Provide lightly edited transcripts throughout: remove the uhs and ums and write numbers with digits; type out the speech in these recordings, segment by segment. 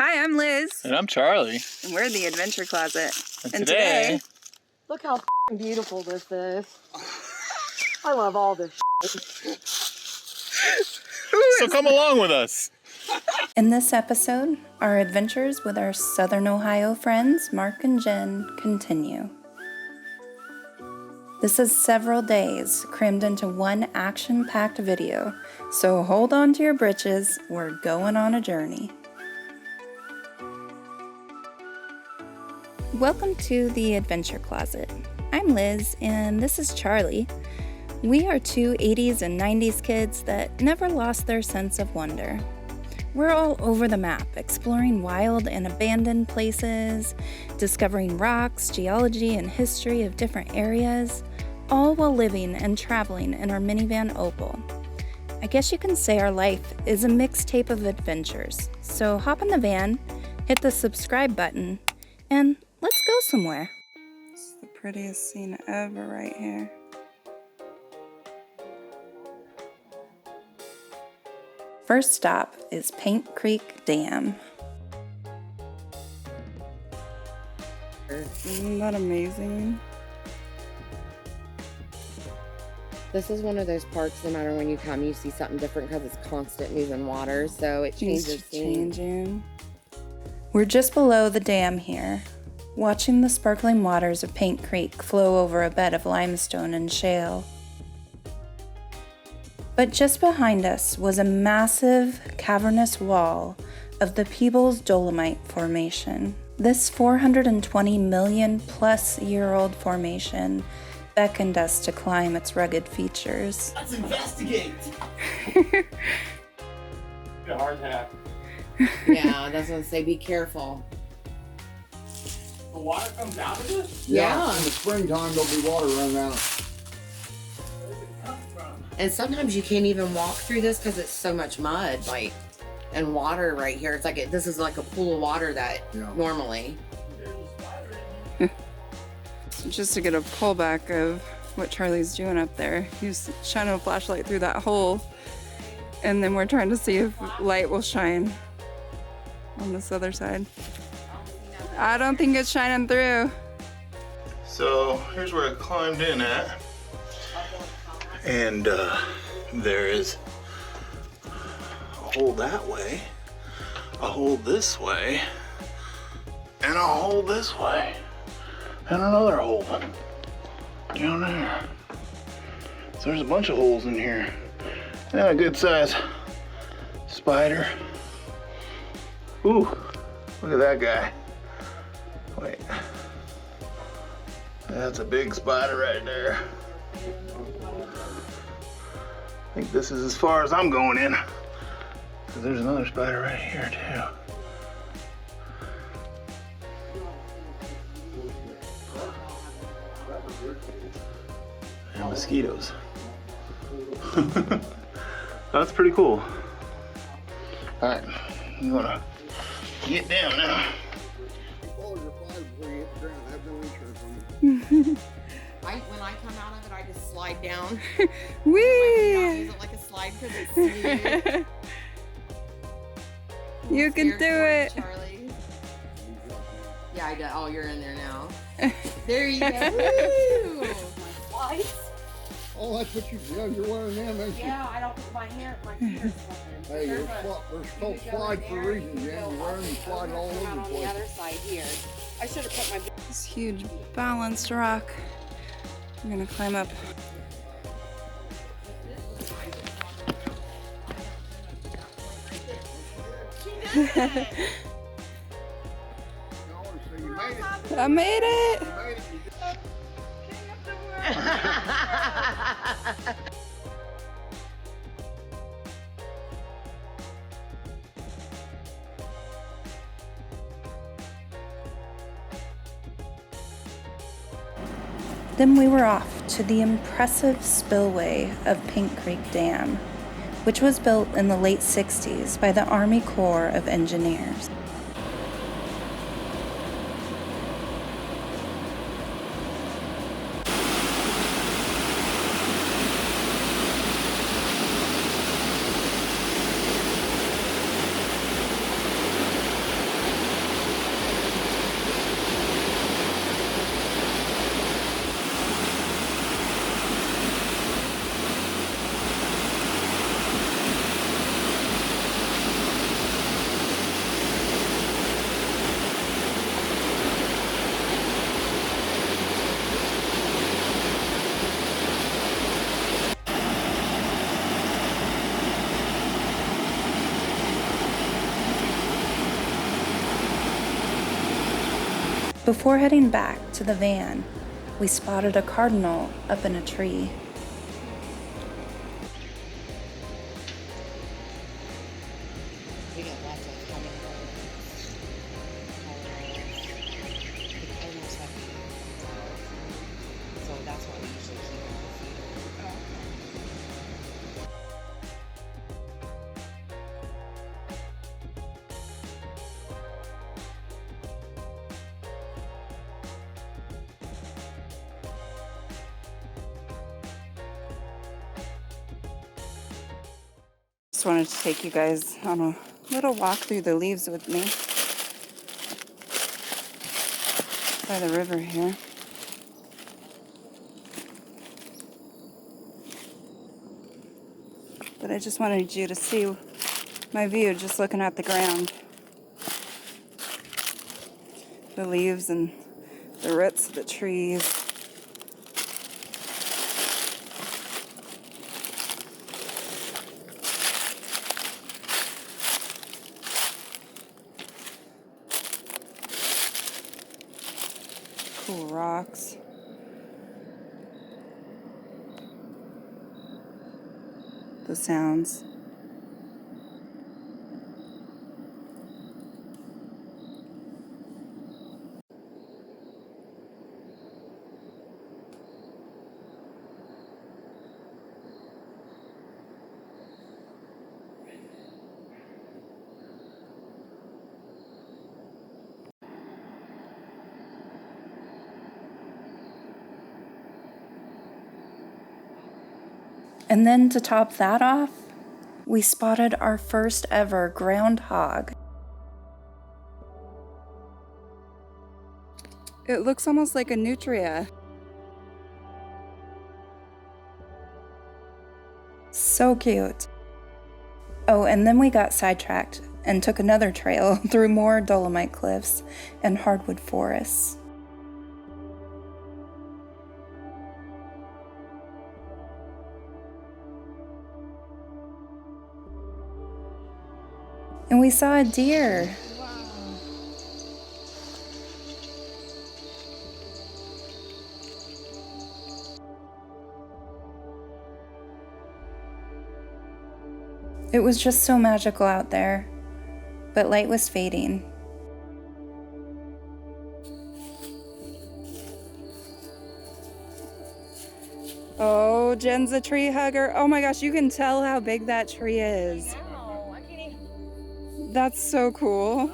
Hi, I'm Liz. And I'm Charlie. And we're the Adventure Closet. And today... Look how beautiful this is. I love all this So come along with us. In this episode, our adventures with our Southern Ohio friends, Mark and Jen, continue. This is several days crammed into one action-packed video, so hold on to your britches, we're going on a journey. Welcome to the Adventure Closet. I'm Liz, and this is Charlie. We are two 80s and 90s kids that never lost their sense of wonder. We're all over the map, exploring wild and abandoned places, discovering rocks, geology, and history of different areas, all while living and traveling in our minivan Opal. I guess you can say our life is a mixtape of adventures, so hop in the van, hit the subscribe button, and let's go somewhere. This is the prettiest scene ever right here. First stop is Paint Creek Dam. Isn't that amazing? This is one of those parks, no matter when you come, you see something different because it's constant moving water, so it changes changing. We're just below the dam here, watching the sparkling waters of Paint Creek flow over a bed of limestone and shale. But just behind us was a massive, cavernous wall of the Peebles dolomite formation. This 420 million plus year old formation beckoned us to climb its rugged features. Let's investigate! A hard hat. Yeah, that's what I say, be careful. The water comes out of this? Yeah. In the springtime, there'll be water running out. Where does it come from? And sometimes you can't even walk through this because it's so much mud, and water right here. It's like this is like a pool of water that normally. There's a spider in here. Just to get a pullback of what Charlie's doing up there. He's shining a flashlight through that hole, and then we're trying to see if light will shine on this other side. I don't think it's shining through. So here's where I climbed in at. And there is a hole that way, a hole this way, and a hole this way, and another hole down there. So there's a bunch of holes in here. And a good size spider. Ooh, look at that guy. Wait, that's a big spider right there. I think this is as far as I'm going in. Because there's another spider right here too. And mosquitoes. That's pretty cool. Alright, I'm gonna get down now. Follow your flag before you hit the ground. I have no insurance on it. When I come out of it, I just slide down. Whee! I use it like a slide because it's smooth. You can do it. Charlie. Yeah, I got. Oh, you're in there now. There you go. Woo! My slides. Oh, that's what you're wearing them, ain't you? Yeah, I don't put my hair, my feet are slipping. Hey, there's called slide for a reason, Jen. You're wearing them slide all over the On the place. other side here. I should have put my. This huge balanced rock. We're gonna climb up. I made it! Then we were off to the impressive spillway of Paint Creek Dam, which was built in the late 60s by the Army Corps of Engineers. Before heading back to the van, we spotted a cardinal up in a tree. We got lots of hummingbirds. The cardinals have so that's why we usually keep them on feeder. Just wanted to take you guys on a little walk through the leaves with me by the river here. But I just wanted you to see my view just looking at the ground. The leaves and the roots of the trees. Cool rocks. The sounds. And then to top that off, we spotted our first ever groundhog. It looks almost like a nutria. So cute. Oh, and then we got sidetracked and took another trail through more dolomite cliffs and hardwood forests. And we saw a deer. It was just so magical out there, but light was fading. Oh, Jen's a tree hugger. Oh my gosh, you can tell how big that tree is. I can't even. That's so cool.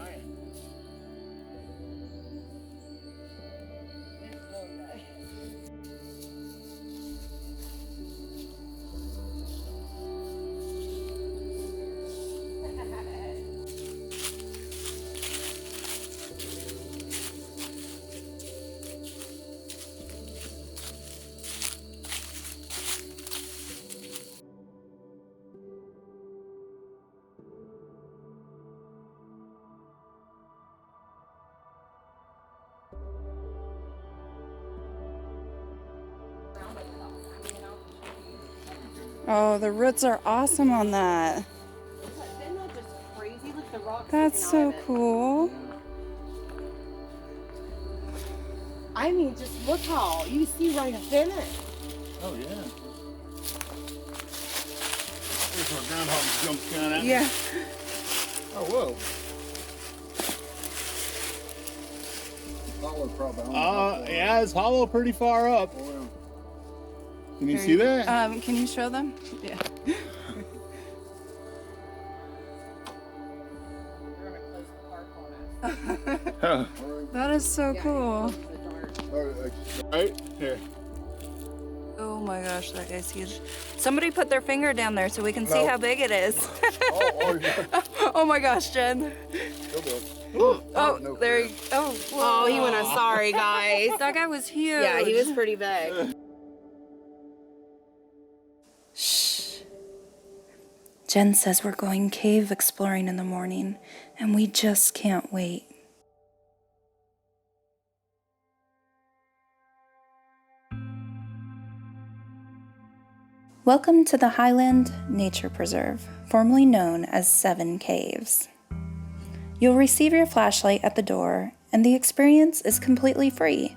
Oh, the roots are awesome on that. Isn't that just crazy? Look, the rocks That's sticking so out of it. cool. I mean, just look how you see right up in it. Oh yeah. There's our groundhog jump down at me. Yeah. Oh, whoa. Hollow probably. Yeah, it's hollow pretty far up. Oh, yeah. Can you see that? Can you show them? Yeah. They're gonna close the park on us. That is so cool. Right here. Oh my gosh, that guy's huge. Somebody put their finger down there so we can see No. how big it is. Yeah. Oh my gosh, Jen. Go, Bill. Oh, no there you crap. Oh, Oh, he went. Sorry, guys. That guy was huge. Yeah, he was pretty big. Shh. Jen says we're going cave exploring in the morning, and we just can't wait. Welcome to the Highland Nature Preserve, formerly known as 7 Caves. You'll receive your flashlight at the door and the experience is completely free.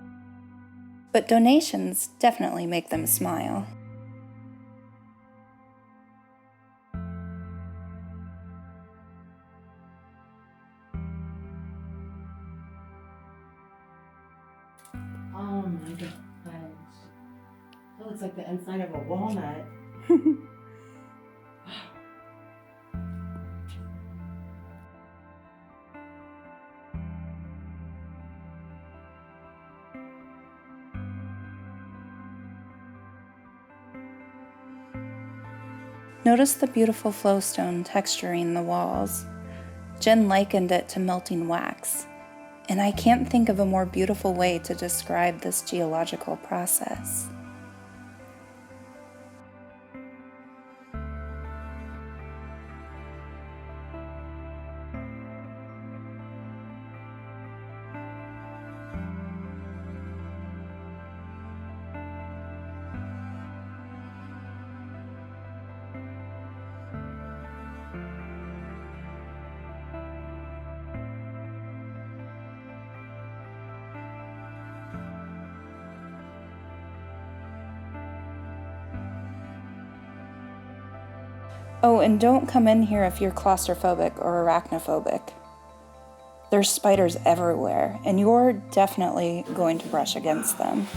But donations definitely make them smile. Oh my gosh. That looks like the inside of a walnut. Notice the beautiful flowstone texturing the walls. Jen likened it to melting wax, and I can't think of a more beautiful way to describe this geological process. Oh, and don't come in here if you're claustrophobic or arachnophobic. There's spiders everywhere, and you're definitely going to brush against them.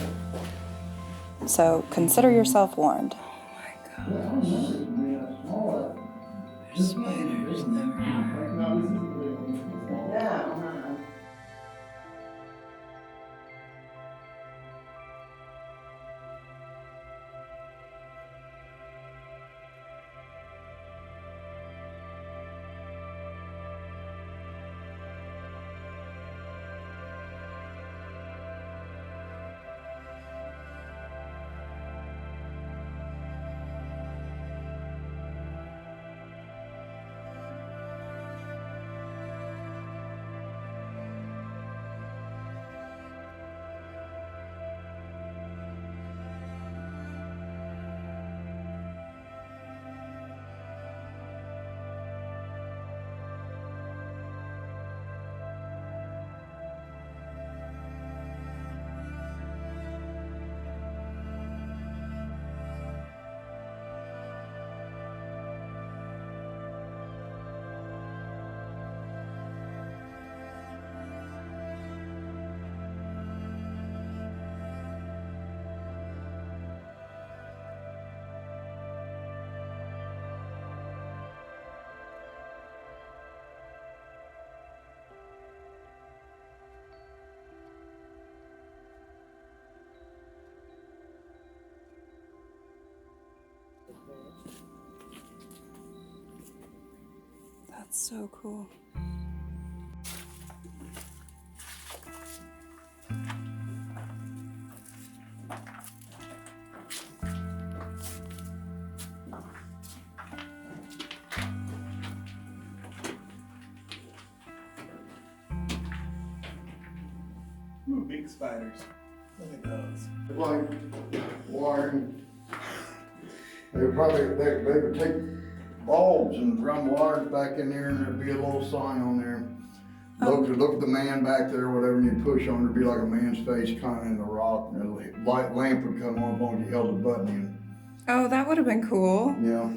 So consider yourself warned. There's spiders everywhere. That's so cool. Ooh, big spiders. Look at those. Like wiring. They would take bulbs and run wires back in there, and there'd be a little sign on there. Look at the man back there, whatever, and you push on, it'd be like a man's face kind of in the rock, and a light lamp would come on as long as you held the button in. Oh, that would have been cool. Yeah.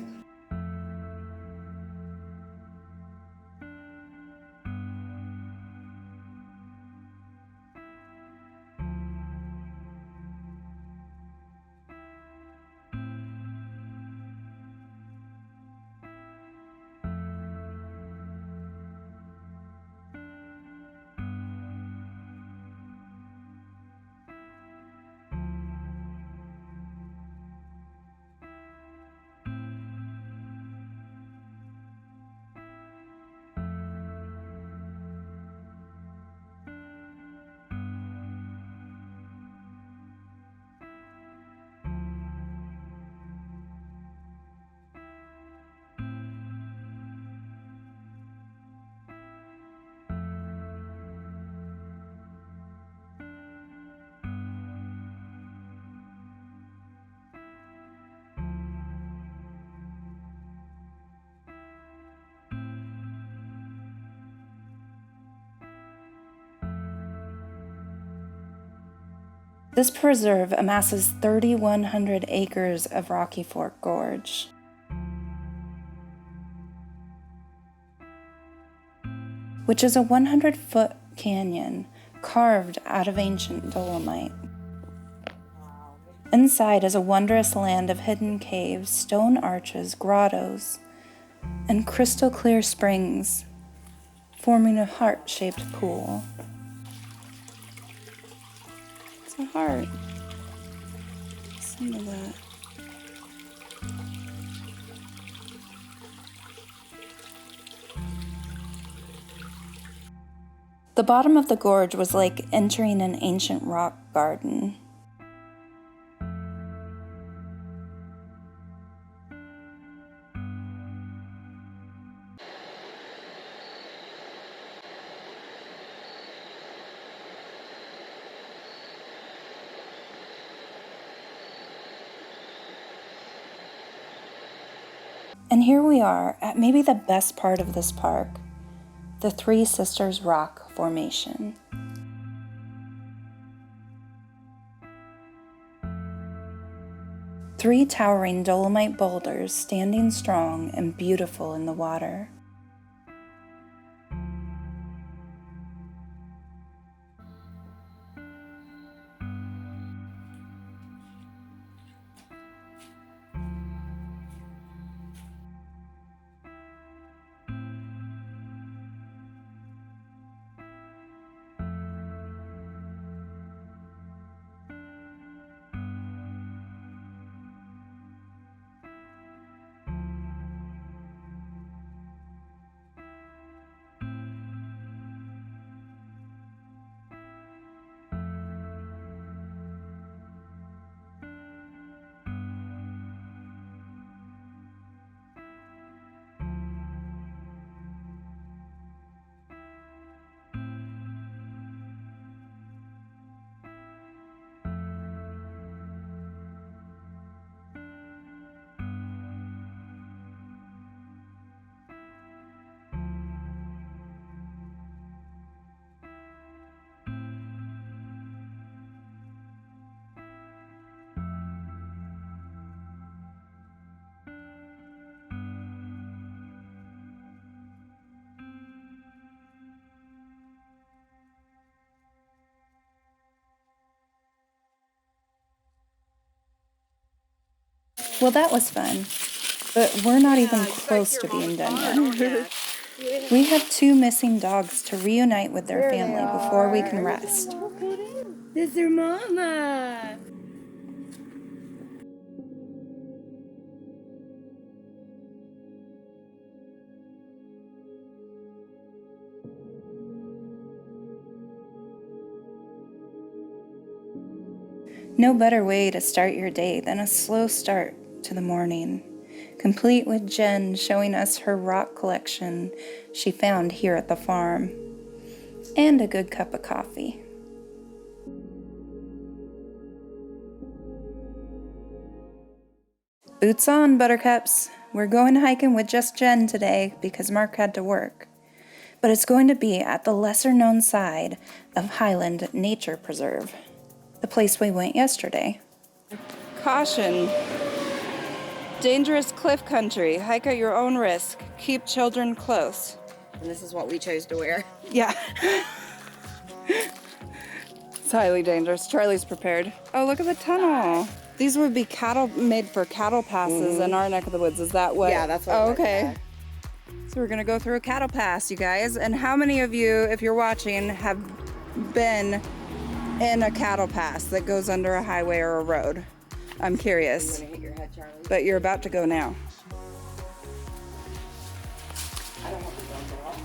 This preserve amasses 3,100 acres of Rocky Fork Gorge. Which is a 100-foot canyon carved out of ancient dolomite. Inside is a wondrous land of hidden caves, stone arches, grottos, and crystal clear springs, forming a heart-shaped pool. It's a heart. Listen to that. The bottom of the gorge was like entering an ancient rock garden. And here we are at maybe the best part of this park, the Three Sisters Rock Formation. Three towering dolomite boulders standing strong and beautiful in the water. Well, that was fun, but we're not even close to being done yet. We have 2 missing dogs to reunite with their family before we can rest. This is their mama. No better way to start your day than a slow start to the morning, complete with Jen showing us her rock collection she found here at the farm, and a good cup of coffee. Boots on, buttercups. We're going hiking with just Jen today because Mark had to work. But it's going to be at the lesser-known side of Highland Nature Preserve, the place we went yesterday. Caution. Dangerous cliff country. Hike at your own risk. Keep children close. And this is what we chose to wear. Yeah. It's highly dangerous. Charlie's prepared. Oh, look at the tunnel. These would be made for cattle passes in our neck of the woods. Is that what? Yeah, that's what. Oh, I okay. like. So we're gonna go through a cattle pass, you guys. And how many of you, if you're watching, have been in a cattle pass that goes under a highway or a road? I'm curious. You're gonna hit your head, Charlie. But you're about to go now. I don't want to jump off.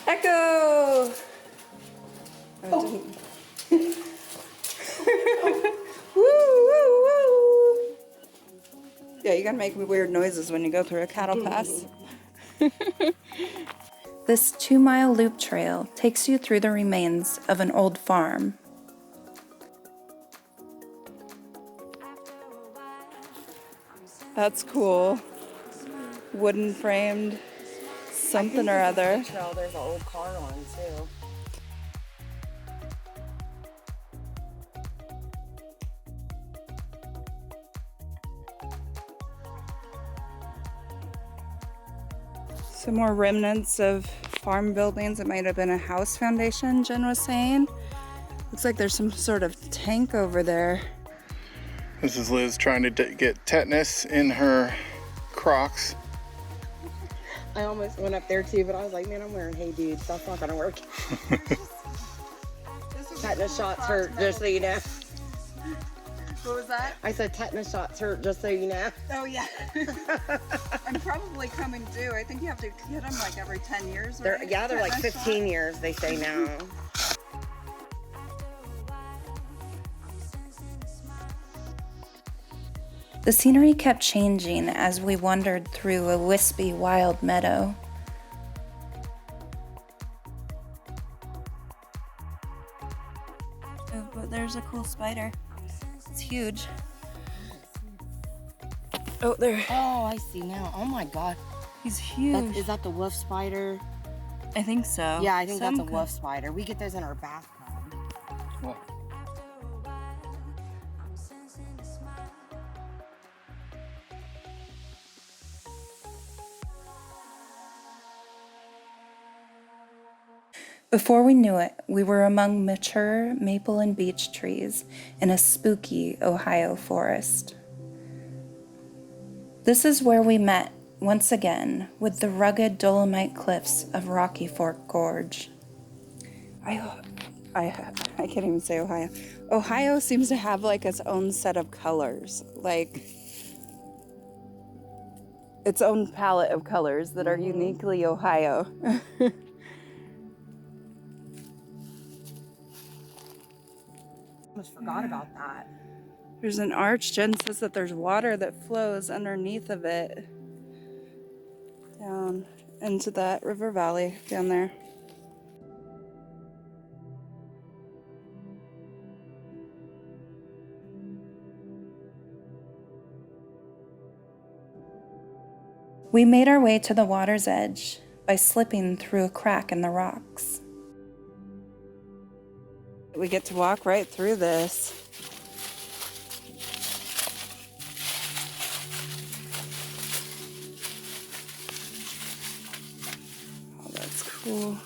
Echo! Oh. Woo, woo, woo. Yeah, you gotta make weird noises when you go through a cattle pass. This 2-mile loop trail takes you through the remains of an old farm. That's cool. Wooden framed something or other. Trail, there's an old car on too. Some more remnants of farm buildings. It might have been a house foundation, Jen was saying. Looks like there's some sort of tank over there. This is Liz trying to get tetanus in her Crocs. I almost went up there too, but I was like, man, I'm wearing Hey Dude, so that's not gonna work. Tetanus shots hurt, just so you know. What was that? I said tetanus shots hurt, just so you know. Oh yeah. I'm probably coming due. I think you have to get them like every 10 years, right? They're like 15 years, they say now. The scenery kept changing as we wandered through a wispy wild meadow. Oh, but there's a cool spider. It's huge. Oh, there. Oh, I see now. Oh my God. He's huge. Is that the wolf spider? I think so. Yeah, I think that's a wolf spider. We get those in our bathtub. What? Before we knew it, we were among mature maple and beech trees in a spooky Ohio forest. This is where we met once again with the rugged dolomite cliffs of Rocky Fork Gorge. I can't even say Ohio. Ohio seems to have like its own set of colors, like its own palette of colors that are uniquely Ohio. Almost forgot about that. There's an arch. Jen says that there's water that flows underneath of it down into that river valley down there. We made our way to the water's edge by slipping through a crack in the rocks. We get to walk right through this. Oh, that's cool.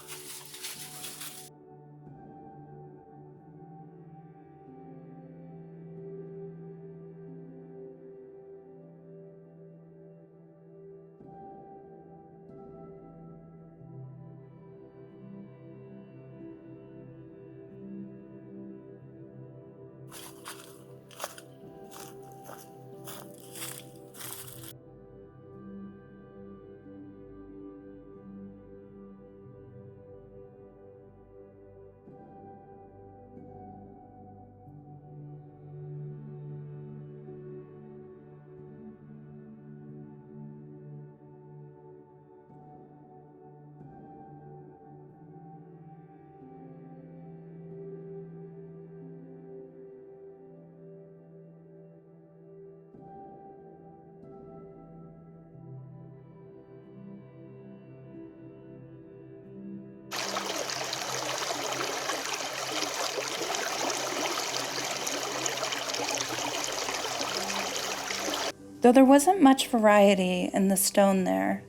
Though there wasn't much variety in the stone there,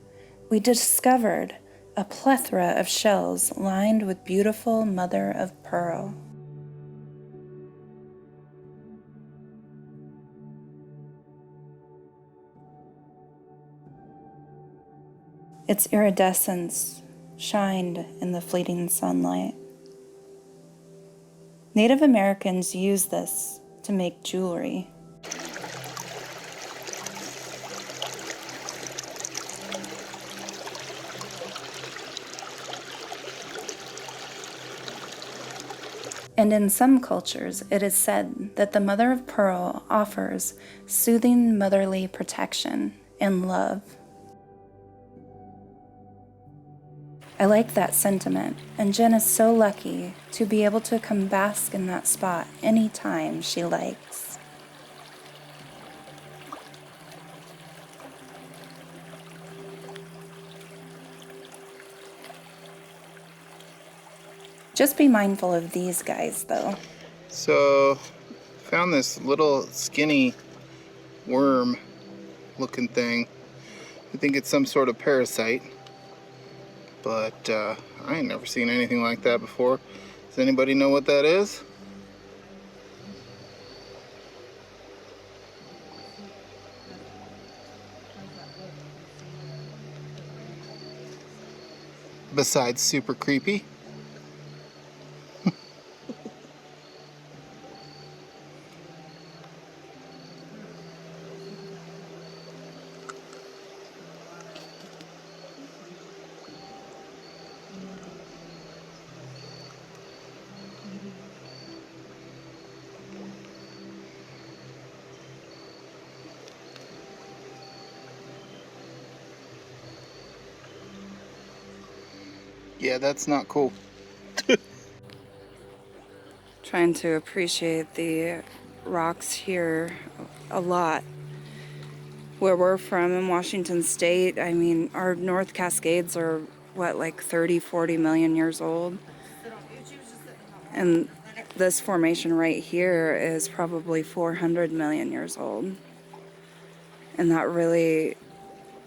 we discovered a plethora of shells lined with beautiful mother of pearl. Its iridescence shined in the fleeting sunlight. Native Americans used this to make jewelry. And in some cultures, it is said that the mother of pearl offers soothing motherly protection and love. I like that sentiment, and Jen is so lucky to be able to come bask in that spot anytime she likes. Just be mindful of these guys, though. So, found this little skinny worm looking thing. I think it's some sort of parasite, but I ain't never seen anything like that before. Does anybody know what that is? Besides super creepy. Yeah, that's not cool. Trying to appreciate the rocks here a lot. Where we're from in Washington State, I mean, our North Cascades are, what, like 30, 40 million years old? And this formation right here is probably 400 million years old. And that really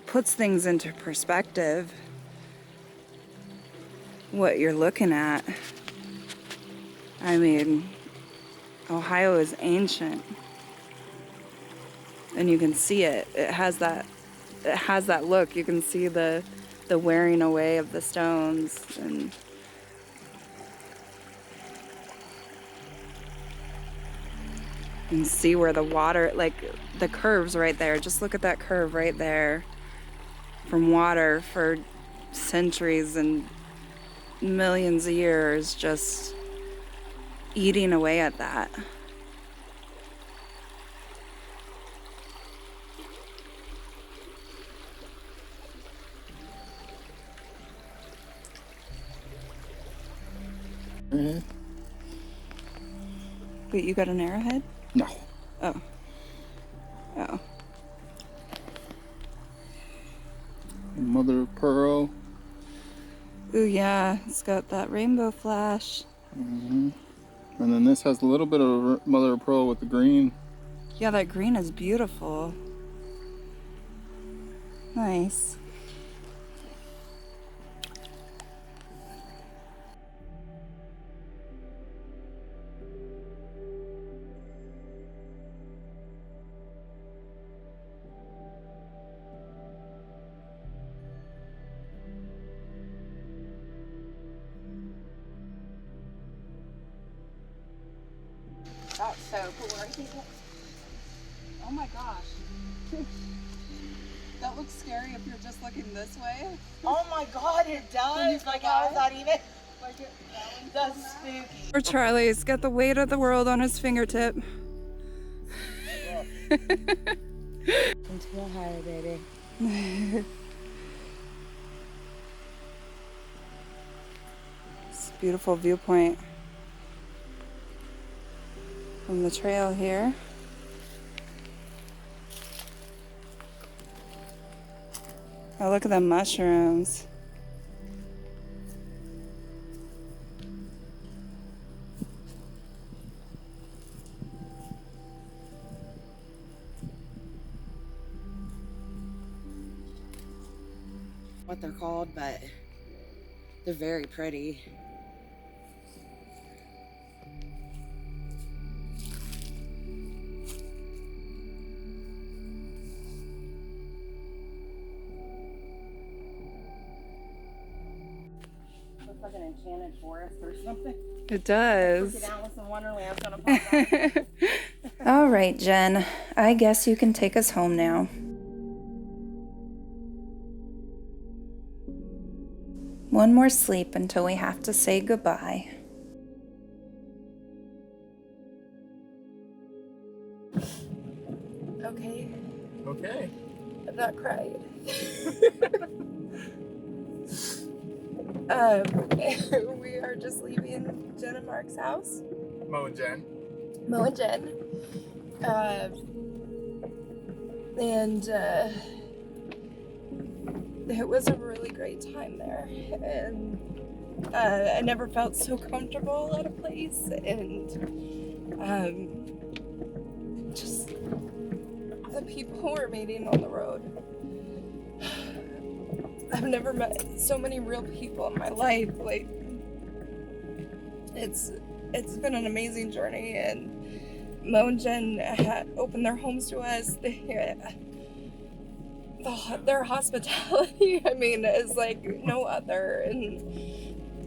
puts things into perspective, what you're looking at. I mean, Ohio is ancient. And you can see it. It has that look. You can see the wearing away of the stones, and you can see where the water, like the curves right there. Just look at that curve right there from water for centuries and millions of years, just eating away at that. Wait, you got an arrowhead? No. Oh. Oh. Mother of pearl. Ooh, yeah, it's got that rainbow flash. And then this has a little bit of mother of pearl with the green. Yeah, that green is beautiful. Nice. That's so cool. Oh my gosh. That looks scary if you're just looking this way. Oh my god, it does. Like, how is that even? That's spooky. Poor Charlie's got the weight of the world on his fingertip. Into Ohio, baby. It's a beautiful viewpoint from the trail here. Oh, look at the mushrooms. What they're called, but they're very pretty. Looks like an enchanted forest or something. It does. Freaking Alice in Wonderland's gonna pop out. All right, Jen. I guess you can take us home now. One more sleep until we have to say goodbye. Okay, Okay. I'm not crying. We are just leaving Jen and Mark's house. Mo and Jen. Mo and Jen. And it was a really great time there. And I never felt so comfortable at a place, and just the people we're meeting on the road. I've never met so many real people in my life. Like, it's been an amazing journey, and Mo and Jen opened their homes to us. Their hospitality, I mean, is like no other, and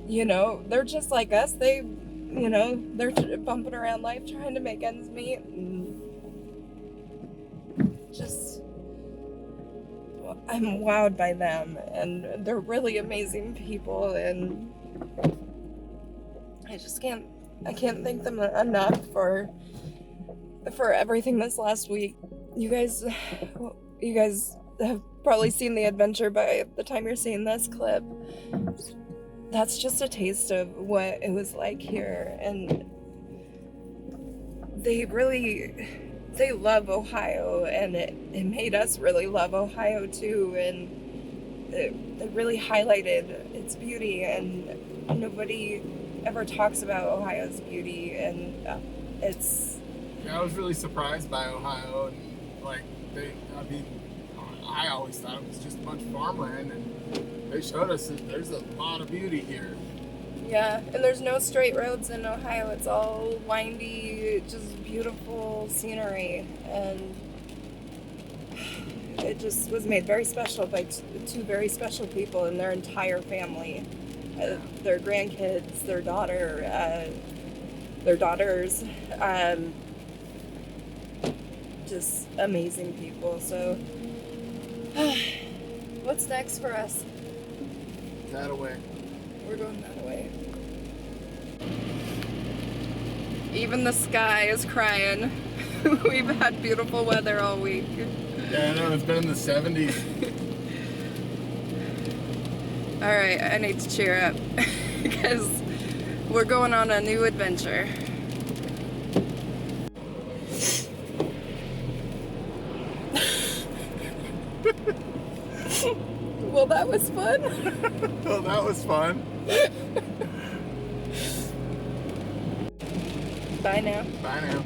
you know, they're just like us. They're bumping around life trying to make ends meet, and just I'm wowed by them, and they're really amazing people, and I can't thank them enough for everything this last week. You guys have probably seen the adventure by the time you're seeing this clip. That's just a taste of what it was like here, and they love Ohio, and it made us really love Ohio too, and it really highlighted its beauty, and nobody ever talks about Ohio's beauty, and Yeah, I was really surprised by Ohio, and like I always thought it was just a bunch of farmland, and they showed us that there's a lot of beauty here. Yeah, and there's no straight roads in Ohio. It's all windy, just beautiful scenery, and it just was made very special by two very special people and their entire family, their grandkids, their daughters, just amazing people. So, what's next for us? That away. We're going that way. Even the sky is crying. We've had beautiful weather all week. Yeah, I know, it's been in the 70s. All right, I need to cheer up because we're going on a new adventure. Well, that was fun. Well, that was fun. Bye now. Bye now.